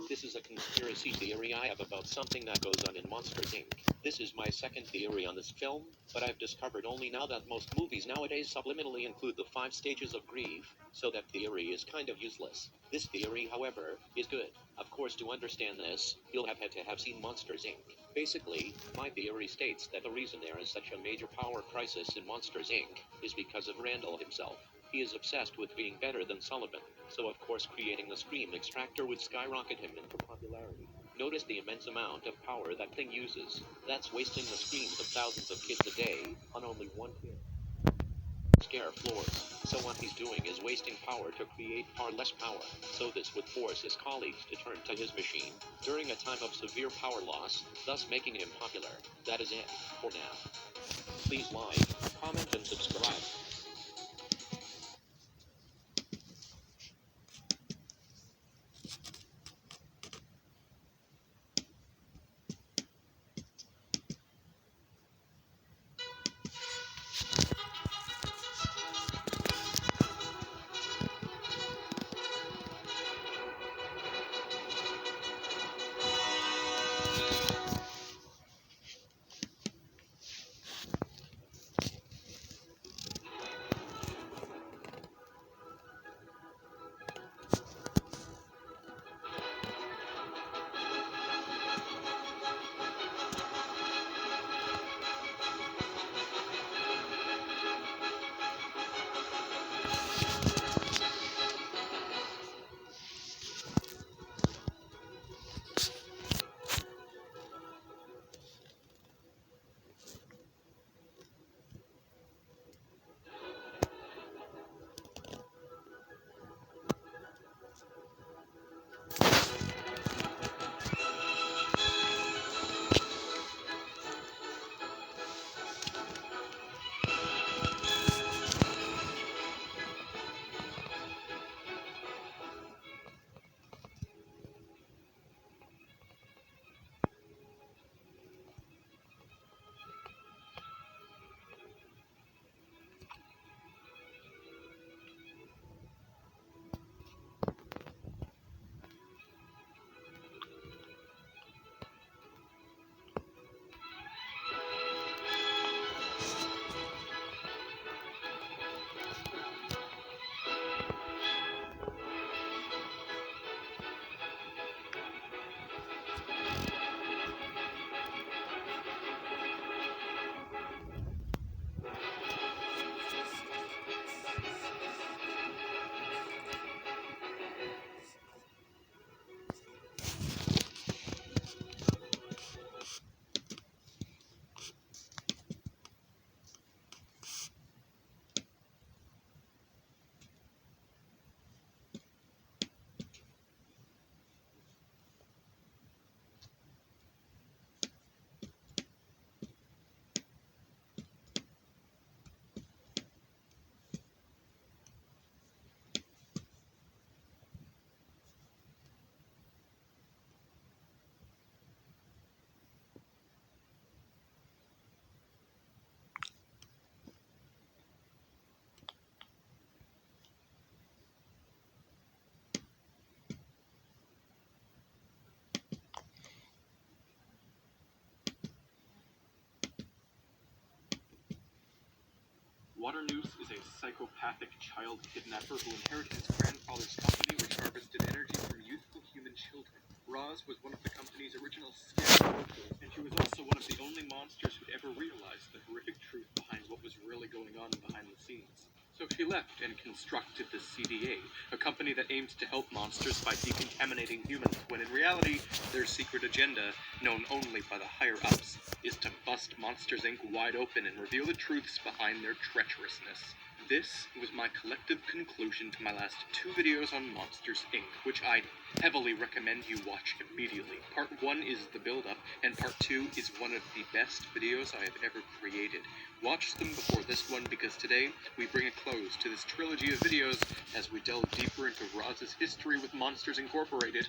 This is a conspiracy theory I have about something that goes on in Monsters Inc. This is my second theory on this film, but I've discovered only now that most movies nowadays subliminally include the 5 stages of grief, so that theory is kind of useless. This theory, however, is good. Of course, to understand this, you'll have had to have seen Monsters Inc. Basically, my theory states that the reason there is such a major power crisis in Monsters Inc. is because of Randall himself. He is obsessed with being better than Sullivan, so of course creating the Scream extractor would skyrocket him into popularity. Notice the immense amount of power that thing uses. That's wasting the screams of thousands of kids a day on only one kid. Scare floors. So what he's doing is wasting power to create far less power. So this would force his colleagues to turn to his machine during a time of severe power loss, thus making him popular. That is it for now. Please like, comment, and subscribe. Waternoose is a psychopathic child kidnapper who inherited his grandfather's company which harvested energy from youthful human children. Roz was one of the company's original scarecrows, and she was also one of the only monsters who'd ever realized the horrific truth behind what was really going on behind the scenes. So she left and constructed the CDA, a company that aims to help monsters by decontaminating humans, when in reality, their secret agenda, known only by the higher-ups, is to bust Monsters Inc. wide open and reveal the truths behind their treacherousness. This was my collective conclusion to my last 2 videos on Monsters Inc., which I'd heavily recommend you watch immediately. Part 1 is the build-up, and Part 2 is one of the best videos I have ever created. Watch them before this one, because today we bring a close to this trilogy of videos as we delve deeper into Roz's history with Monsters Incorporated.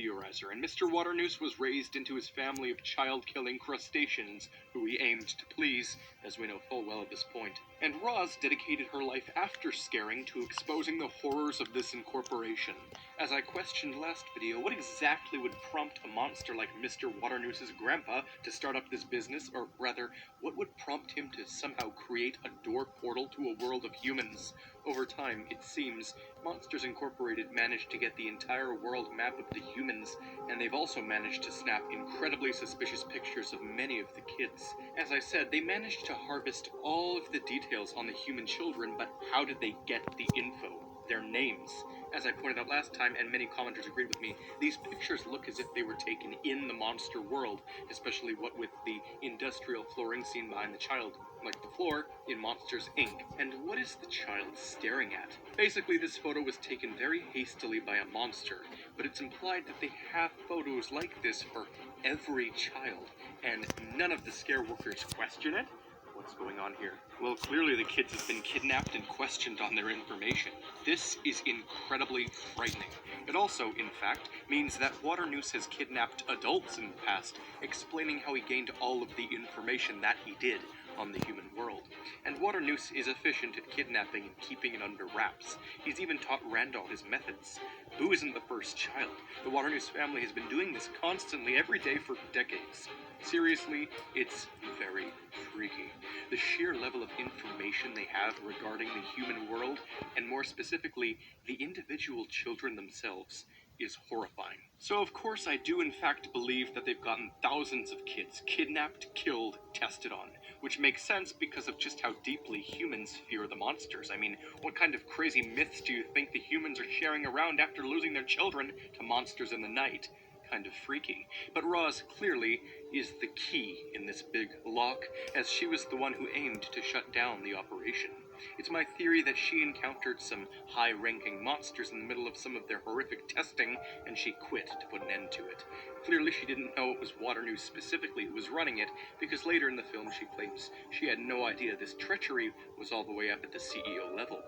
Theorizer, and Mr. Waternoose was raised into his family of child-killing crustaceans, who he aimed to please, as we know full well at this point. And Roz dedicated her life after scaring to exposing the horrors of this incorporation. As I questioned last video, what exactly would prompt a monster like Mr. Waternoose's grandpa to start up this business, or rather, what would prompt him to somehow create a door portal to a world of humans? Over time, it seems, Monsters Incorporated managed to get the entire world map of the humans, and they've also managed to snap incredibly suspicious pictures of many of the kids. As I said, they managed to harvest all of the details on the human children, but how did they get the info? Their names. As I pointed out last time, and many commenters agreed with me, these pictures look as if they were taken in the monster world, especially what with the industrial flooring seen behind the child, like the floor in Monsters, Inc. And what is the child staring at? Basically, this photo was taken very hastily by a monster, but it's implied that they have photos like this for every child, and none of the scare workers question it. What's going on here? Well, clearly the kids have been kidnapped and questioned on their information. This is incredibly frightening. It also, in fact, means that Waternoose has kidnapped adults in the past, explaining how he gained all of the information that he did on the human world. And Waternoose is efficient at kidnapping and keeping it under wraps. He's even taught Randall his methods. Boo isn't the first child. The Waternoose family has been doing this constantly every day for decades. Seriously, it's very freaky. The sheer level of information they have regarding the human world, and more specifically, the individual children themselves, is horrifying. So of course I do in fact believe that they've gotten thousands of kids kidnapped, killed, tested on, which makes sense because of just how deeply humans fear the monsters. I mean, what kind of crazy myths do you think the humans are sharing around after losing their children to monsters in the night? Kind of freaky. But Roz clearly is the key in this big lock, as she was the one who aimed to shut down the operation. It's my theory that she encountered some high-ranking monsters in the middle of some of their horrific testing, and she quit to put an end to it. Clearly she didn't know it was Waternoose specifically who was running it, because later in the film she claims she had no idea this treachery was all the way up at the CEO level.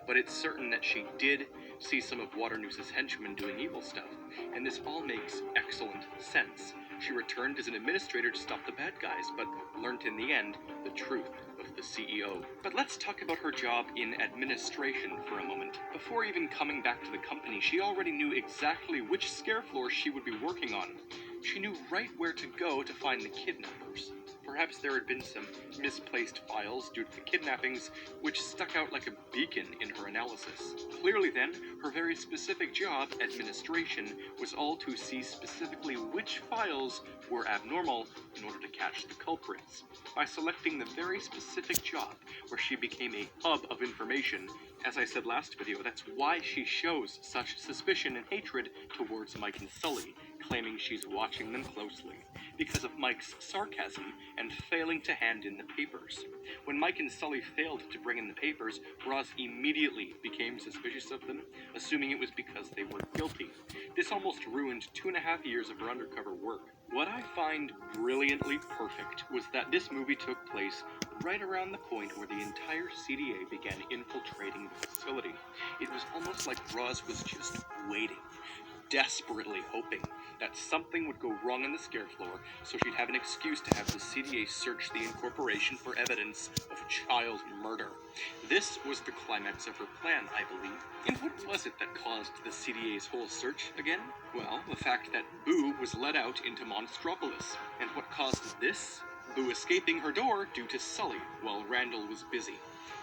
But it's certain that she did see some of Waternoose's henchmen doing evil stuff, and this all makes excellent sense. She returned as an administrator to stop the bad guys, but learned in the end the truth of the CEO. But let's talk about her job in administration for a moment. Before even coming back to the company, she already knew exactly which scare floor she would be working on. She knew right where to go to find the kidnappers. Perhaps there had been some misplaced files due to the kidnappings, which stuck out like a beacon in her analysis. Clearly then, her very specific job, administration, was all to see specifically which files were abnormal in order to catch the culprits. By selecting the very specific job where she became a hub of information, as I said last video, that's why she shows such suspicion and hatred towards Mike and Sully, claiming she's watching them closely, because of Mike's sarcasm and failing to hand in the papers. When Mike and Sully failed to bring in the papers, Roz immediately became suspicious of them, assuming it was because they were guilty. This almost ruined 2.5 years of her undercover work. What I find brilliantly perfect was that this movie took place right around the point where the entire CDA began infiltrating the facility. It was almost like Roz was just waiting, desperately hoping that something would go wrong on the scare floor, so she'd have an excuse to have the CDA search the incorporation for evidence of child murder. This was the climax of her plan, I believe. And what was it that caused the CDA's whole search again? Well, the fact that Boo was let out into Monstropolis. And what caused this? Boo escaping her door due to Sully, while Randall was busy.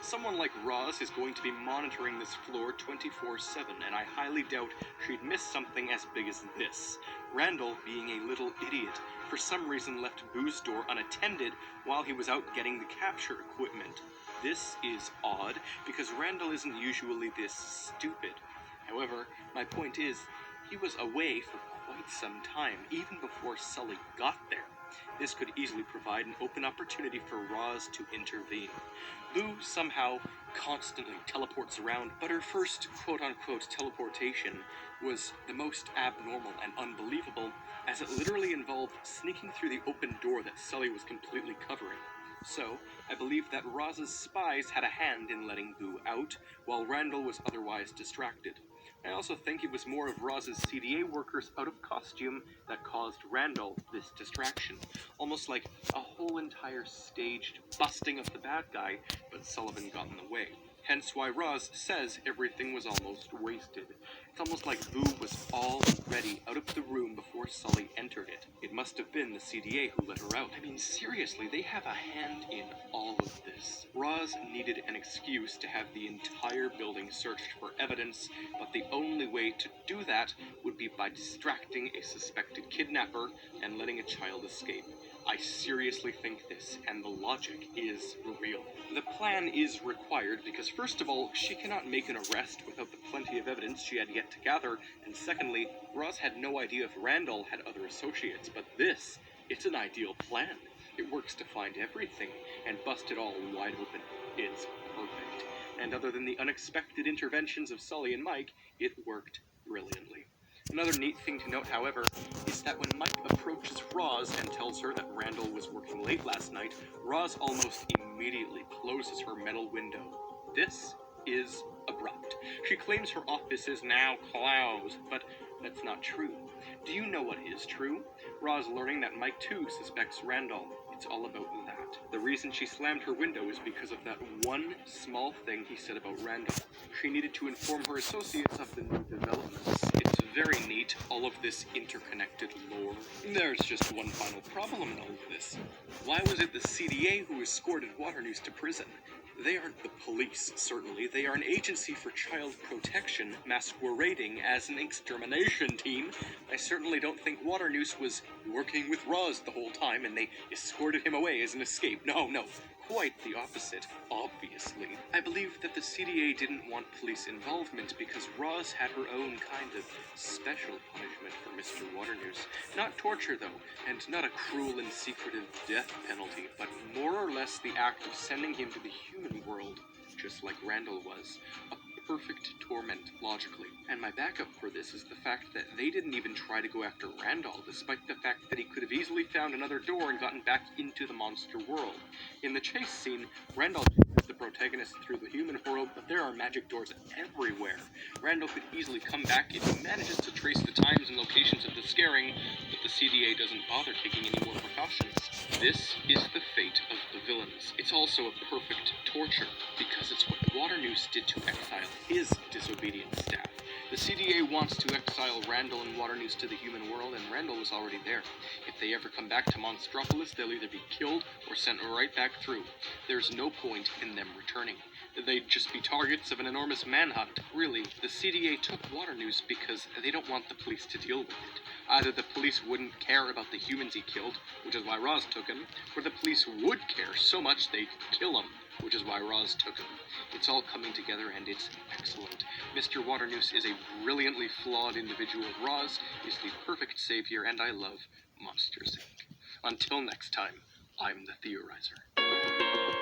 Someone like Roz is going to be monitoring this floor 24/7, and I highly doubt she'd miss something as big as this. Randall, being a little idiot, for some reason left Boo's door unattended while he was out getting the capture equipment. This is odd, because Randall isn't usually this stupid. However, my point is, he was away for quite some time, even before Sully got there. This could easily provide an open opportunity for Roz to intervene. Boo somehow constantly teleports around, but her first quote-unquote teleportation was the most abnormal and unbelievable, as it literally involved sneaking through the open door that Sully was completely covering. So, I believe that Roz's spies had a hand in letting Boo out, while Randall was otherwise distracted. I also think it was more of Roz's CDA workers out of costume that caused Randall this distraction. Almost like a whole entire staged busting of the bad guy, but Sullivan got in the way. Hence why Roz says everything was almost wasted. It's almost like Boo was already out of the room before Sully entered it. It must have been the CDA who let her out. I mean, seriously, they have a hand in all of this. Roz needed an excuse to have the entire building searched for evidence, but the only way to do that would be by distracting a suspected kidnapper and letting a child escape. I seriously think this, and the logic is real. The plan is required because, first of all, she cannot make an arrest without the plenty of evidence she had yet to gather, and secondly, Roz had no idea if Randall had other associates, but this, it's an ideal plan. It works to find everything, and bust it all wide open. It's perfect. And other than the unexpected interventions of Sully and Mike, it worked brilliantly. Another neat thing to note, however, is that when Mike approaches Roz and tells her that Randall was working late last night, Roz almost immediately closes her metal window. This is abrupt. She claims her office is now closed, but that's not true. Do you know what is true? Roz learning that Mike too suspects Randall. It's all about that. The reason she slammed her window is because of that one small thing he said about Randall. She needed to inform her associates of the new developments. It's very neat, all of this interconnected lore. There's just one final problem in all of this. Why was it the CDA who escorted Waternoose to prison? They aren't the police, certainly. They are an agency for child protection masquerading as an extermination team. I certainly don't think Waternoose was working with Roz the whole time and they escorted him away as an escape. No. Quite the opposite, obviously. I believe that the CDA didn't want police involvement because Roz had her own kind of special punishment for Mr. Waternoose. Not torture, though, and not a cruel and secretive death penalty, but more or less the act of sending him to the human world, just like Randall was. A perfect torment, logically. And my backup for this is the fact that they didn't even try to go after Randall, despite the fact that he could have easily found another door and gotten back into the monster world. In the chase scene, Randall chases the protagonist through the human world, but there are magic doors everywhere. Randall could easily come back if he manages to trace the times and locations of the scaring, but the CDA doesn't bother taking any more precautions. This is the fate of the villains. It's also a perfect torture, because it's what Waternoose did to exile his disobedient staff. The CDA wants to exile Randall and Waternoose to the human world, and Randall is already there. If they ever come back to Monstropolis, they'll either be killed or sent right back through. There's no point in them returning. They'd just be targets of an enormous manhunt. Really, the CDA took Waternoose because they don't want the police to deal with it. Either the police wouldn't care about the humans he killed, which is why Roz took him, or the police would care so much they'd kill him, which is why Roz took him. It's all coming together and it's excellent. Mr. Waternoose is a brilliantly flawed individual. Roz is the perfect savior, and I love Monsters, Inc. Until next time, I'm the Theorizer.